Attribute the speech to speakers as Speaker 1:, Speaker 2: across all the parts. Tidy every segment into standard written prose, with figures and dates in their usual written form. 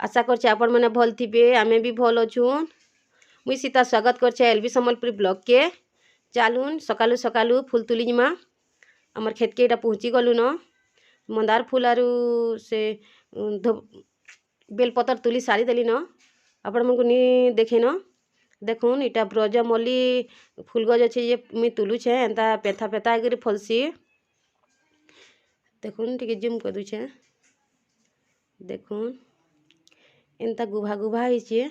Speaker 1: आशा करछे आपण माने भल थिबे आमे भी भल अछु। मुई सीता स्वागत करछे एलबी सम्बलपुरी ब्लॉग के। चालून सकालू सकालू फूल तुली जिमा हमर खेत के एटा पहुँची गलु न मंदार फूल आरु से बेलपतर तुली सारी देली न आपण मन को नी देखे न देखुन इटा ब्रजमल्ली फूल गज अच्छे ये मुई तुलुछे एंता पेथा पेथा कर फलसी देखुन टिके जूम कर दुछे देखुन एंता गुभा गुभा हिचे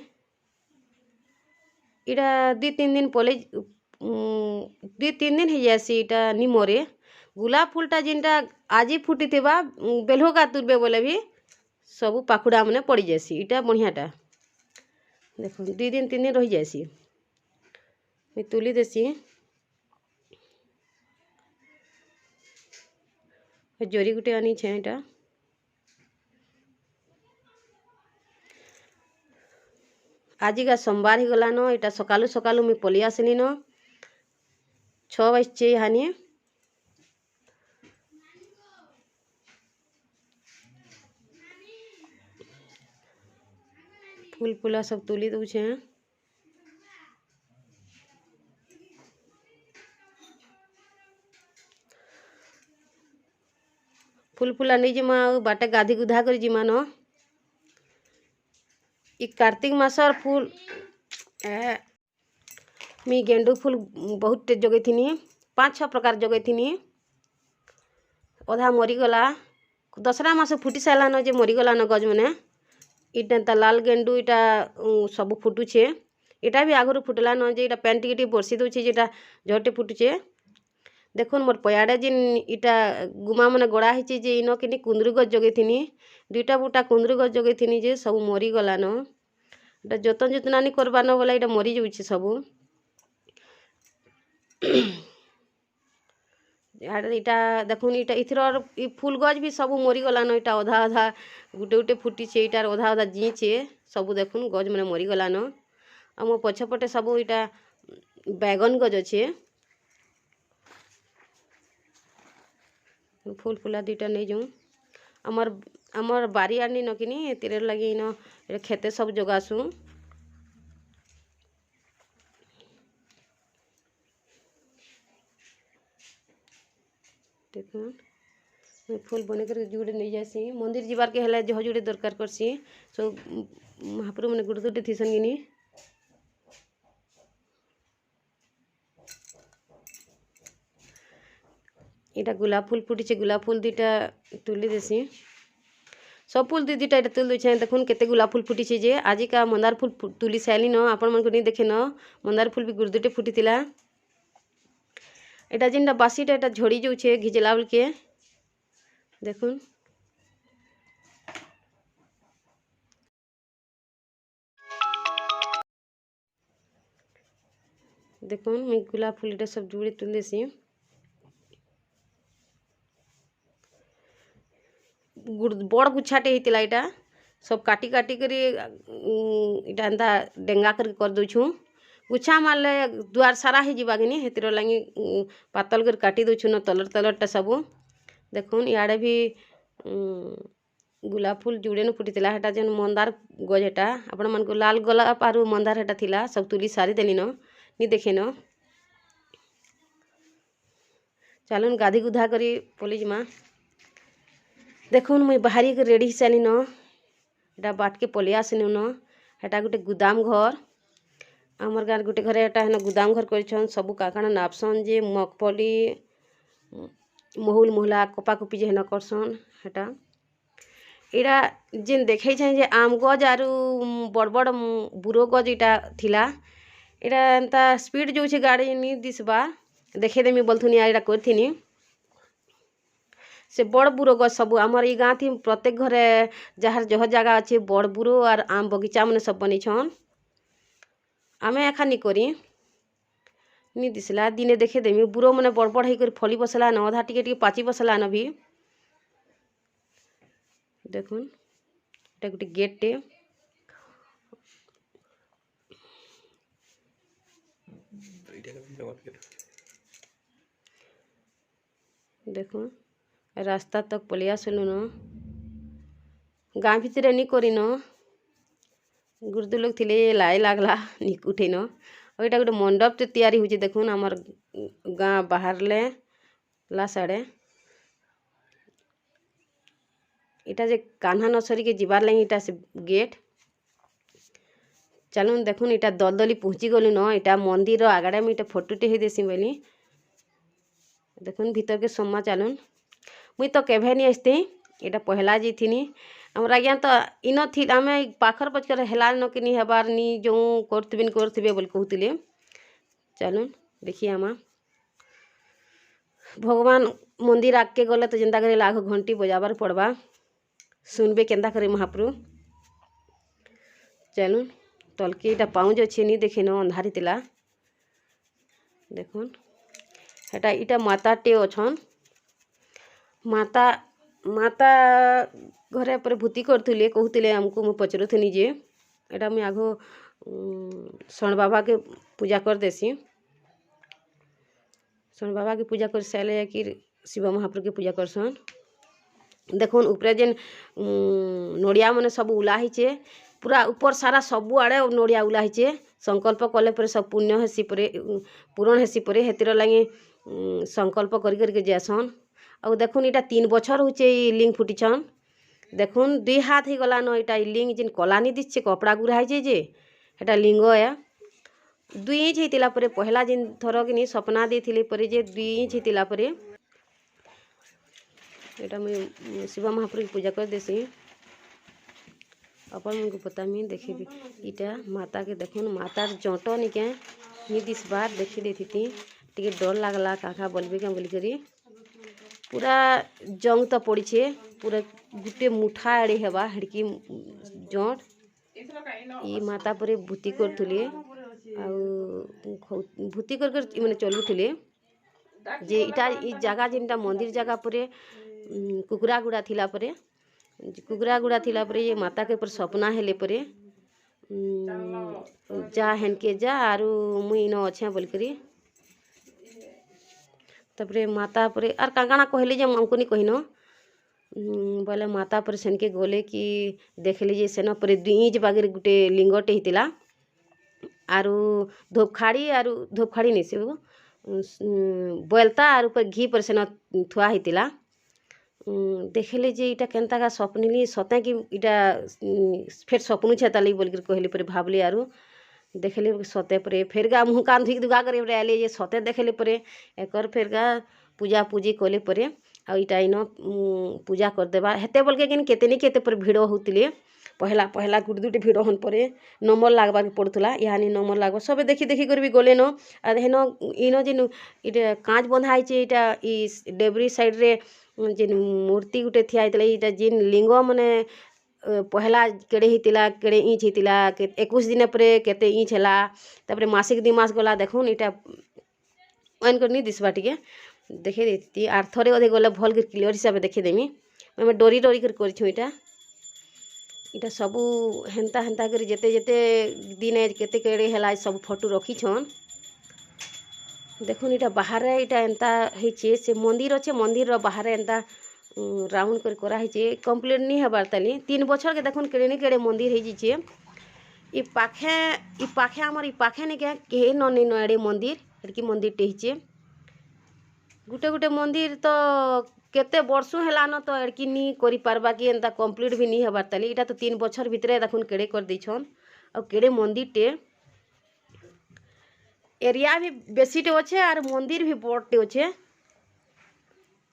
Speaker 1: इटा 2-3 दिन पले 2-3 दिन ही जासी इटा नी मरे गुलाब फूलटा जिनटा आजी फुटी थिबा बेलो का तुरबे बोले भी सबू पाखुड़ा मने पड़ी जासी इटा बढ़ियाटा देखो 2 दिन 3 दिन रही जासी मैं तुली देसी जोरी गुटे आनी छे इटा आजिका सोमवार ही गला न इटा सकालू सकालू मैं पलि आसनी न 6 बजे हानि फूल फूला सब तुली दूछे फूल फूला नहीं जिमा बाटे गाधी गुधा कर जिमा न इ कार्तिक मासर फूल मी गेंडू फूल बहुत जगै थिनी 5-6 प्रकार जगै थिनी अधा मरीगला दसरा मास फुटी सारा न जे मरीगला न गज मैंने इटा लाल गेंडू इटा सब फुटुछे इटा भी आगुरी फुटला न जे इटा पेन टिके बरसी दूचे जेटा झटे फुटुचे देखुन मोर पयाड़े जिन इटा गुमा मैंने गड़ा है जे इन कि कुंदरू गज जगै थिनी 2टा बूटा कुंदरू गज जगै थिनी जे सब मरीगला न इटा जतन जतना नहीं करबा न बोला इटा मरी जाऊे सबू इटा देखुन इटा इथर फूल गज भी सब मरीगला न इटा अधा अधा गुटे गुटे फुटी छे इटार अधा अधा जीचे सबू देखुन गज मैंने मरीगला न आ मो पछपटे सबू इटा बैगन गज अच्छे फूल फूला 2टा नहीं जाऊँ आमर बारी आनी न कि तेरे लगे न खेते सब जगासू देखुन फूल बने कर जुड़े नहीं जासी मंदिर जीवार के हेला जह जुड़े दरकार करसी सब महाप्रभु मैंने गुड़ दुटे थीसन गिनी इटा गुलाब फूल फुटी गुलाब फूल 2टा तुली देसी सब फूल 2-2टा इटा तुल दूचे देखुन केते गुलाब फूल फुटी जे आज का मंदार फूल तुली साइली न आपण मन को नहीं देखे न मंदार फूल भी गुड़ दुटे फुटी थिला एटा जिनटा बासीटा एटा झड़ी जाऊे घिजला बेल के देखुन देखुन मैं गुलाब फूल एटा सब जुड़े तुल देसी बड़ गुच्छाटे होता इटा सब काटी काटी कर इटा एंता डेंगा कर दूछू गुच्छा मारले दुआर सारा ही जीवा कि हेतिर लगी पातल कर काटी दूछू न तलर तलरटा सबू देखुन इड़े भी गुलाब फूल जुड़े न फुटी हेटा जेन मंदार गज हेटा आपण मन को लाल गोलाप आरु मंदार हेटा थिला सब तुली सारी देली न नी देखे न चलुन गाधी गुधा करी पलि जिमा देखुन मुई बाहरी के रेडी सारी न एटा बाट के पलि आसनी न हेटा गोटे गुदाम घर आमर गाँव गोटे घर एटा हेन गुदाम घर कर सबू काकाना नापसन जे मगफली महुल मुहला कपा कुपी जे हेन करसन हेटा इटा जेन देखे जे आम गज आरु बड़ बड़ बुरो गज इटा थिला इटा एंता स्पीड जो गाड़ी नी दिसबा देखे देमी बोलथुनी इटा करथिनी से बड़ बुरो गज सब आमर ई गाँ थी प्रत्येक घरे जार जह जगह अच्छे बड़ बुरो और आम बगीचा मैंने सब बनी छन आमे एखा नी करी नी दिसला दिने देखे देमी बुरो मैंने बड़ बड़ होकर फली बसला न अधा टिके पाची बसला न भी देखुन एटा गोटे गेट टे देखुन रास्ता तक पलि आसलु न गाँ भितर नहीं करी न गुरुदु लोग थिले लाई लागला निक उठेन और इटा गोटे मंडप टे तैयारी होची देखुन हमर गाँ बाहर ले ला साड़े इटा जे कान्हा नर्सरी के जीवार लगी इटा से गेट चलुन देखुन इटा दलदली पहुँची गलु न इटा मंदिर आगड़े मुझे इटा फोटोटे ही देसी बोली देखुन भीतर के सम्मा चलुन मुई तो केभे नहीं आसती इटा पहला जीथिनी हमरा आज्ञा तो इन थी आम पाखर पचकर हेला न कि नहीं हबार नी जो करथिबे बोल कहते चलुन देखिए आमा भगवान मंदिर आगे गले तो जेनता करे लाख घंटी बजाबार पड़वा सुनबे केंता करे महाप्रभु चलुन तलके इटा पाउज अच्छे नहीं देखे न अंधारी तिला देखुन हेटा इटा माता टे अछन माता माता घरे पर भूति करथुले कहूले आमको मु पचरुथुनी जे एटा मुई आगो शरण बाबा के पूजा कर देसी शरण बाबा के पूजा कर सारे कि शिव महाप्रभु के पूजा करसन देखुन ऊपर जेन नड़िया मैंने सब उला हिचे पूरा ऊपर सारा सबू आड़े नड़िया उला हिचे संकल्प कले पर सब पुण्य हेसी पर पूरण हेसी पर हेतिर लगे संकल्प करके जासन और देखुन इटा 3 बछर होचे लिंग फुटीछन देखुन 2 हाथ ही गला न इटा लिंग जिन कलानी दिछे कपड़ा गुरा है जे हेटा लिंग है 2 इंच हेतिला परे पहला जिन थर कि सपना देथिले परे जे 2 इंच हेतिला परे एटा मैं शिव महाप्रभु की पूजा कर देसी अपन मन को पता मी देखेबी इटा माता के देखुन मातार जट निके नि दिस बार देखी देती टिके डर लागला काका बोलबे क्या बोली करी पूरा जंग तो पड़ी छे पूरा गुटे मुठा एड़े हेबा हेड़की जट ई माता परे भूति करथुले भूति कर माने चलुथुले जे इटा ई जगह जिनटा मंदिर जगह परे कुकुरा गुड़ा थिला परे कुकुरा गुड़ा थिला परे ये माता के पर सपना हेले परे जा हेनके जा आरु मुई न अच्छे बोल करी तपरे माता परे आर काकाना कहले जे हमको नहीं कहिनो बोले माता पर सेनके गले कि देखली जे सेन पर 2 इंच बागेर गुटे लिंगटे हितिला आरु धूपखाड़ी नहीं से बोलता आरु पर घी पर सेन थुआ हितिला देखले जे इटा केनता का सपनिली सते कि इटा फेर सपनु छे ताली बोल कर कहले पर भाबले आरु देखले सते परे फेर गा मुँह कान धुक दुगा करे आले जे सते देखले परे एकर फेर गा पूजा पूजी कले परे आ इटा इन पूजा कर देबा हेते बोल के किन केते नहीं केते पर भिड़ होतिले पहला गुट दुटे भिड़ हन परे नंबर लागबा के पड़थुला यानी नंबर लागबा सब देखी देखी कर भी गले न आ हेन इन जिन इटा कांच बंधा आइचे इटा ई डेबरी साइड रे जिन मूर्ति गुटे थिया इतले इटा जिन लिंग माने पहला केड़े हितिला केड़े इंच हितिला 21 दिन पर केते इंच हला तापरे मासिक 2 मास गला देखुन इटा ऑन कर नहीं दिसबा टिके देखे देती आर थरे अधे गले भल कर क्लियर हिसाब देखे देमी मैं डरी डरी कर करछु इटा सबू हेन्ता हेन्ता कर जेते जेते दिन केते केड़े हला सब फोटो रखी छन देखुन इटा बाहर इटा एंता हेचे से मंदिर अच्छे मंदिर रो बाहर एंता राउंड कर करा हेचे कंप्लीट नहीं हबार ताली 3 बछर के देखुन केड़े नहीं केड़े मंदिर हे जिचे ई पाखे हमर ई पाखे नहीं के ननी नएड़े मंदिर एड़की मंदिर टे हेचे गुटे गुटे मंदिर तो केते वर्षों हेला न तो एड़की नी करि पारबा कि एंता कंप्लीट भी नहीं हबार ताली इटा तो 3 बछर भितरे देखुन केड़े कर दैछन और केड़े मंदिर टे एरिया भी बेसी टे अच्छे और मंदिर भी बड़टे अच्छे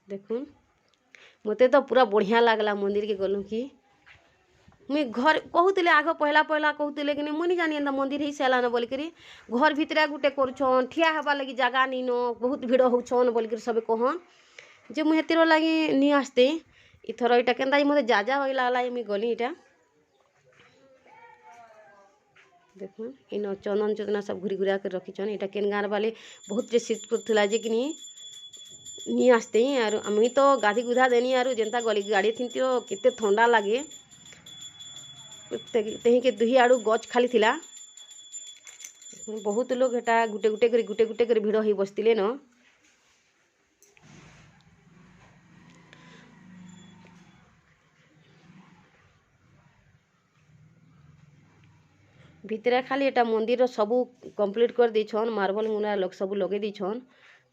Speaker 1: देखुन मते तो पूरा बढ़िया लागला मंदिर के गलु कि मुई घर कहूले आग पहला कहूले कि मुई नहीं जानी एंता मंदिर ही सेला न बोल करी घर भितरे गुटे करछन ठिया हवा लगी जगह नहीं न बहुत भिड़ होछन बोल कर सब कहन जे मुई हेतिर लगी नहीं आसते इथर इटा केंता मते जा होइला ला मुई गली इटा देखुन इन चंदन चंदना सब घुरी घुरा कर रखी इटा केन गाँव वाले बहुत रिसिप्ट करथुला जे कि नहीं आसते आर मुई तो गाधी गुधा देनी आरु जेनता गली गाड़ी थी तो केते ठंडा लगे तेही के दुही आड़ू गच खाली थिला बहुत लोग हेटा गुटे गुटे कर भिड़ ही बसतिले न भितरे खाली एटा मंदिर सबू कंप्लीट कर देछन मार्बल मुना लोग सब लगे देछन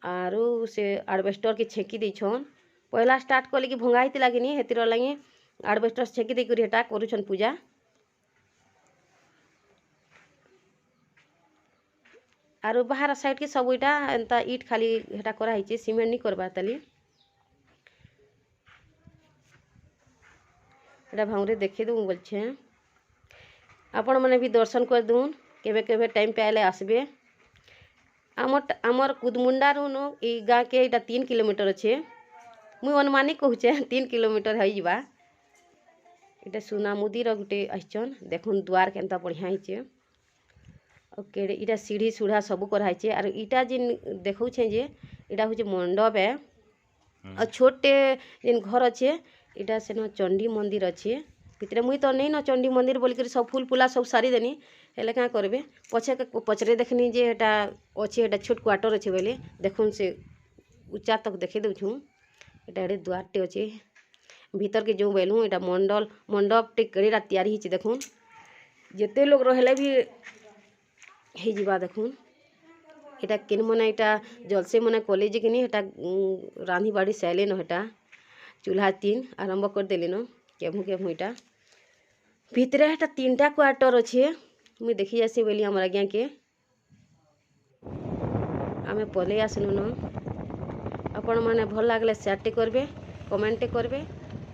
Speaker 1: आरो से आडबेस्टर के छेकी देछन पहला स्टार्ट कले कि भंगा हितला कि नी हेतिर लागि आडबेस्टर छेकी दे करी हेटा करूछन पूजा आरो बाहर साइड के सब इटा एंता ईट खाली हेटा करा हिचे सीमेंट नी करबा तली एटा भांगरे देखे दू बोलछे आपण माने भी दर्शन कर दून केबे केबे टाइम पे आले आसबे आमर कुदमुंडा रुनो ई गाँ के इटा 3 किलोमीटर अच्छे मुई अनुमानिक कहूचे 3 किलोमीटर है जीवा इटा सुनामुदीर गुटे आइछन देखुन द्वार केनता बढ़िया हिचे ओके इटा सीढ़ी सुढ़ा सब कराइछे आर इटा जिन देखौछे जे इटा होचे मंडप है और छोटे जिन घर अच्छे इटा सेन चंडी मंदिर अच्छे भितरे मुई तो नहीं न चंडी मंदिर बोल कर सब फूल फुला सब सारी देनी हेले क्या करबे पछरे देखनी जे एटा अच्छे एटा छोट क्वार्टर अच्छे बोले देखुन से ऊंचा तक देखे दूँ एटा एडे द्वारटे अच्छे भीतर के जो बेलूँ एटा मंडप टे कड़ेटा तैयारी हिचे देखुन जेते लोग रहले भी हे जीवा देखुन एटा केन मने एटा जलसे मने कॉलेज के नी एटा रांधी बाड़ी सैले न हेटा चूल्हा 3 आरंभ कर देले न केमु इटा भितरे हेटा 3टा क्वार्टर अच्छे मुई देखी जासी बोली हमर आज्ञा के आमे पले आसनु न आपण माने भल लागले शेयर टे करबे कमेंट टे करबे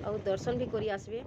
Speaker 1: और दर्शन भी करी आसबे।